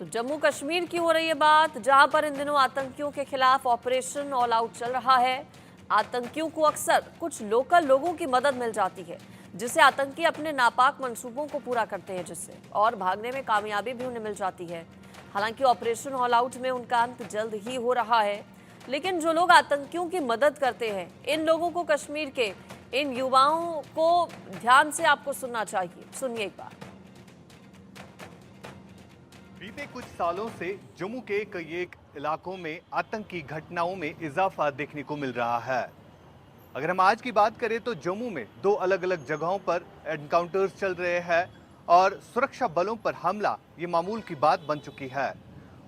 तो जम्मू कश्मीर की हो रही है बात, जहां पर इन दिनों आतंकियों के खिलाफ ऑपरेशन ऑल आउट चल रहा है। आतंकियों को अक्सर कुछ लोकल लोगों की मदद मिल जाती है, जिससे आतंकी अपने नापाक मंसूबों को पूरा करते हैं, जिससे और भागने में कामयाबी भी उन्हें मिल जाती है। हालांकि ऑपरेशन ऑल आउट में उनका अंत जल्द ही हो रहा है, लेकिन जो लोग आतंकियों की मदद करते हैं, इन लोगों को, कश्मीर के इन युवाओं को ध्यान से आपको सुनना चाहिए। सुनिए एक बार। बीते कुछ सालों से जम्मू के कई एक इलाकों में आतंकी घटनाओं में इजाफा देखने को मिल रहा है। अगर हम आज की बात करें तो जम्मू में 2 अलग अलग जगहों पर एनकाउंटर्स चल रहे हैं और सुरक्षा बलों पर हमला ये मामूल की बात बन चुकी है।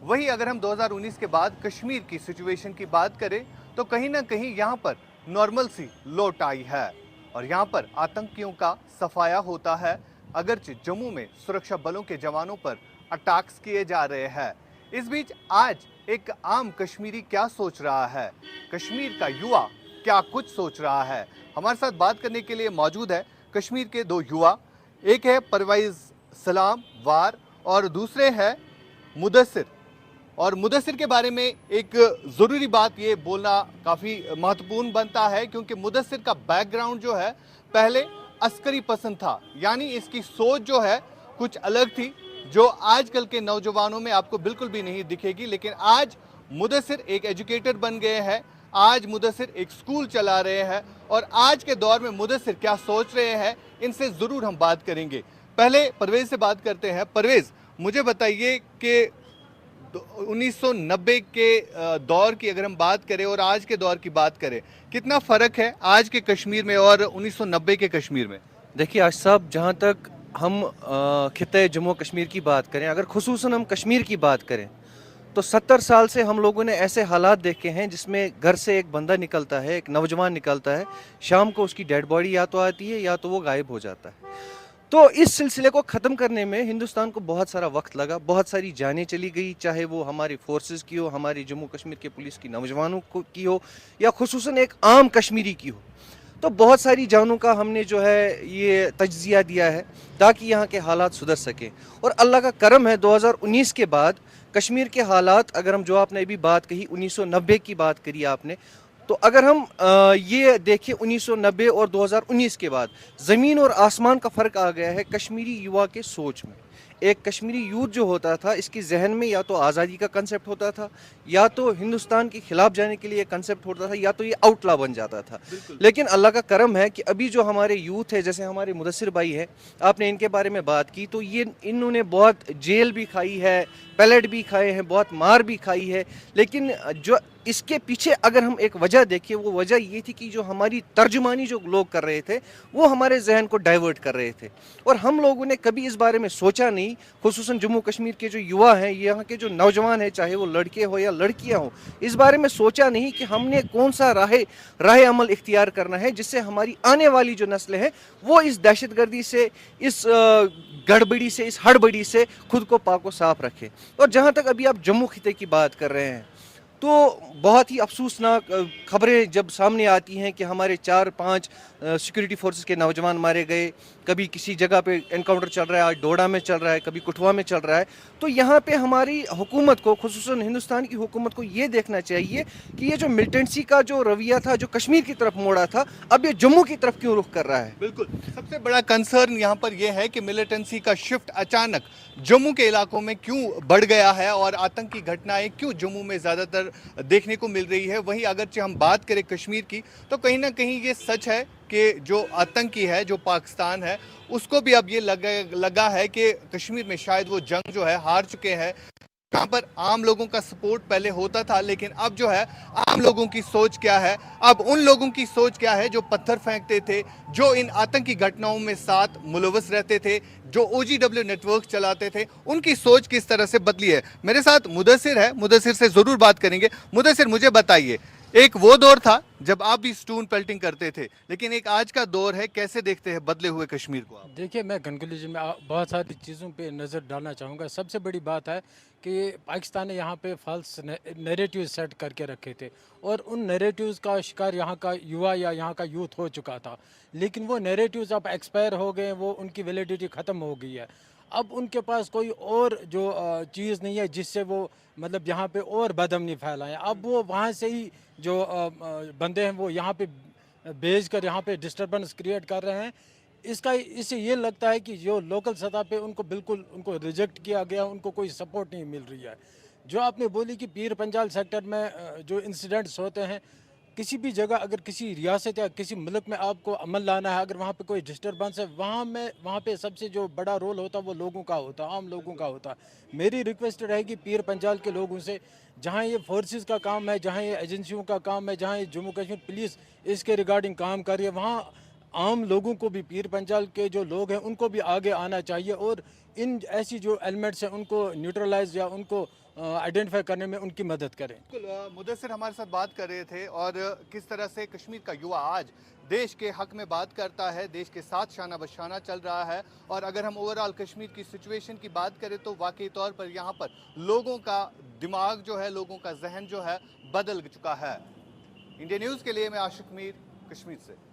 वहीं अगर हम 2019 के बाद कश्मीर की सिचुएशन की बात करें तो कहीं ना कहीं यहाँ पर नॉर्मल सी लौट आई है और यहाँ पर आतंकियों का सफाया होता है। अगरचे जम्मू में सुरक्षा बलों के जवानों पर अटैक्स किए जा रहे हैं। इस बीच आज एक आम कश्मीरी क्या सोच रहा है, कश्मीर का युवा क्या कुछ सोच रहा है, हमारे साथ बात करने के लिए मौजूद है कश्मीर के 2 युवा। एक है परवेज सलाम वार और दूसरे है मुदस्सिर। और मुदस्सिर के बारे में एक ज़रूरी बात ये बोलना काफ़ी महत्वपूर्ण बनता है क्योंकि मुदस्सिर का बैकग्राउंड जो है पहले अस्करी पसंद था, यानी इसकी सोच जो है कुछ अलग थी जो आजकल के नौजवानों में आपको बिल्कुल भी नहीं दिखेगी। लेकिन आज मुदस्सिर एक एजुकेटर बन गए हैं, आज मुदस्सिर एक स्कूल चला रहे हैं और आज के दौर में मुदस्सिर क्या सोच रहे हैं इनसे ज़रूर हम बात करेंगे। पहले परवेज से बात करते हैं। परवेज, मुझे बताइए कि 1990 के दौर की अगर हम बात करें और आज के दौर की बात करें, कितना फ़र्क है आज के कश्मीर में और 1990 के कश्मीर में? देखिए आज साहब, जहाँ तक हम खित्ते जम्मू कश्मीर की बात करें, अगर खुसूसन हम कश्मीर की बात करें तो 70 साल से हम लोगों ने ऐसे हालात देखे हैं जिसमें घर से एक बंदा निकलता है, एक नौजवान निकलता है, शाम को उसकी डेड बॉडी या तो आती है या तो वो गायब हो जाता है। तो इस सिलसिले को ख़त्म करने में हिंदुस्तान को बहुत सारा वक्त लगा, बहुत सारी जानें चली गई, चाहे वो हमारी फोर्सेस की हो, हमारी जम्मू कश्मीर के पुलिस की नौजवानों की हो या खुसूसन एक आम कश्मीरी की हो। तो बहुत सारी जानों का हमने जो है ये तज्जिया दिया है ताकि यहाँ के हालात सुधर सकें। और अल्लाह का करम है 2019 के बाद कश्मीर के हालात, अगर हम जो आपने अभी बात कही 1990 की बात करी आपने, तो अगर हम ये देखें 1990 और 2019 के बाद ज़मीन और आसमान का फ़र्क आ गया है कश्मीरी युवा के सोच में। एक कश्मीरी यूथ जो होता था, इसके जहन में या तो आज़ादी का कंसेप्ट होता था, या तो हिंदुस्तान के खिलाफ जाने के लिए कंसेप्ट होता था, या तो ये आउटला बन जाता था। लेकिन अल्लाह का करम है कि अभी जो हमारे यूथ है, जैसे हमारे मुदस्सिर भाई है, आपने इनके बारे में बात की, तो ये इन्होंने बहुत जेल भी खाई है, पैलेट भी खाए हैं, बहुत मार भी खाई है। लेकिन जो इसके पीछे अगर हम एक वजह देखें, वो वजह ये थी कि जो हमारी तर्जुमानी जो लोग कर रहे थे वो हमारे जहन को डाइवर्ट कर रहे थे और हम लोगों ने कभी इस बारे में सोचा नहीं। खुसूसन जम्मू कश्मीर के जो युवा हैं, यहाँ के जो नौजवान हैं, चाहे वो लड़के हो या लड़कियाँ हो, इस बारे में सोचा नहीं कि हमने कौन सा राह अमल इख्तियार करना है जिससे हमारी आने वाली जो नस्लें हैं वो इस दहशतगर्दी से, इस गड़बड़ी से, इस हड़बड़ी से खुद को पाक व साफ रखें। और जहाँ तक अभी आप जम्मू खिते की बात कर रहे हैं, तो बहुत ही अफसोसनाक खबरें जब सामने आती हैं कि हमारे 4-5 सिक्योरिटी फोर्सेस के नौजवान मारे गए, कभी किसी जगह पे एनकाउंटर चल रहा है, आज डोडा में चल रहा है, कभी कुठवा में चल रहा है। तो यहाँ पे हमारी हुकूमत को, खुसूसन हिंदुस्तान की हुकूमत को ये देखना चाहिए कि ये जो मिलिटेंसी का जो रवैया था, जो कश्मीर की तरफ मोड़ा था, अब ये जम्मू की तरफ क्यों रुख कर रहा है। बिल्कुल, सबसे बड़ा कंसर्न यहाँ पर यह है कि मिलिटेंसी का शिफ्ट अचानक जम्मू के इलाकों में क्यों बढ़ गया है और आतंकी घटनाएं क्यों जम्मू में ज़्यादातर देखने को मिल रही है। वहीं अगरचे हम बात करें कश्मीर की, तो कहीं ना कहीं ये सच है कि जो आतंकी है, जो पाकिस्तान है, उसको भी अब ये लगा है कि कश्मीर में शायद वो जंग जो है हार चुके हैं। यहाँ पर आम लोगों का सपोर्ट पहले होता था, लेकिन अब जो है आम लोगों की सोच क्या है, अब उन लोगों की सोच क्या है जो पत्थर फेंकते थे, जो इन आतंकी घटनाओं में साथ मुलव्वस रहते थे, जो OGW नेटवर्क चलाते थे, उनकी सोच किस तरह से बदली है। मेरे साथ मुदस्सिर है, मुदस्सिर से ज़रूर बात करेंगे। मुदस्सिर, मुझे बताइए, एक वो दौर था जब आप भी स्टून पेल्टिंग करते थे, लेकिन एक आज का दौर है, कैसे देखते हैं बदले हुए कश्मीर को आप? देखिए, मैं कंक्लूजन में बहुत सारी चीज़ों पे नज़र डालना चाहूँगा। सबसे बड़ी बात है कि पाकिस्तान ने यहाँ पे फॉल्स नैरेटिव सेट करके रखे थे और उन नैरेटिव्स का शिकार यहाँ का युवा या यहाँ का यूथ हो चुका था। लेकिन वो नैरेटिव्स अब एक्सपायर हो गए, वो उनकी वैलिडिटी ख़त्म हो गई है। अब उनके पास कोई और जो चीज़ नहीं है जिससे वो मतलब यहाँ पे और बदअमनी फैलाएं। अब वो वहाँ से ही जो बंदे हैं वो यहाँ पे भेज कर यहाँ पे डिस्टर्बेंस क्रिएट कर रहे हैं। इससे ये लगता है कि जो लोकल सतह पे उनको बिल्कुल उनको रिजेक्ट किया गया, उनको कोई सपोर्ट नहीं मिल रही है। जो आपने बोली कि पीर पंजाल सेक्टर में जो इंसिडेंट्स होते हैं, किसी भी जगह अगर किसी रियासत या किसी मुल्क में आपको अमन लाना है, अगर वहाँ पे कोई डिस्टर्बेंस है, वहाँ पे सबसे जो बड़ा रोल होता है वो लोगों का होता है, आम लोगों का होता है। मेरी रिक्वेस्ट रहेगी पीर पंजाल के लोगों से, जहाँ ये फोर्सेस का काम है, जहाँ ये एजेंसियों का काम है, जहाँ ये जम्मू कश्मीर पुलिस इसके रिगार्डिंग काम कर रही है, वहाँ आम लोगों को भी, पीर पंजाल के जो लोग हैं उनको भी आगे आना चाहिए और इन ऐसी जो एलिमेंट्स हैं उनको न्यूट्रलाइज या उनको आइडेंटिफाई करने में उनकी मदद करें। मुदस्सिर हमारे साथ बात कर रहे थे और किस तरह से कश्मीर का युवा आज देश के हक में बात करता है, देश के साथ शाना बशाना चल रहा है। और अगर हम ओवरऑल कश्मीर की सिचुएशन की बात करें तो वाकई तौर पर यहाँ पर लोगों का दिमाग जो है, लोगों का जहन जो है बदल चुका है। इंडिया न्यूज़ के लिए मैं आशिक मीर, कश्मीर से।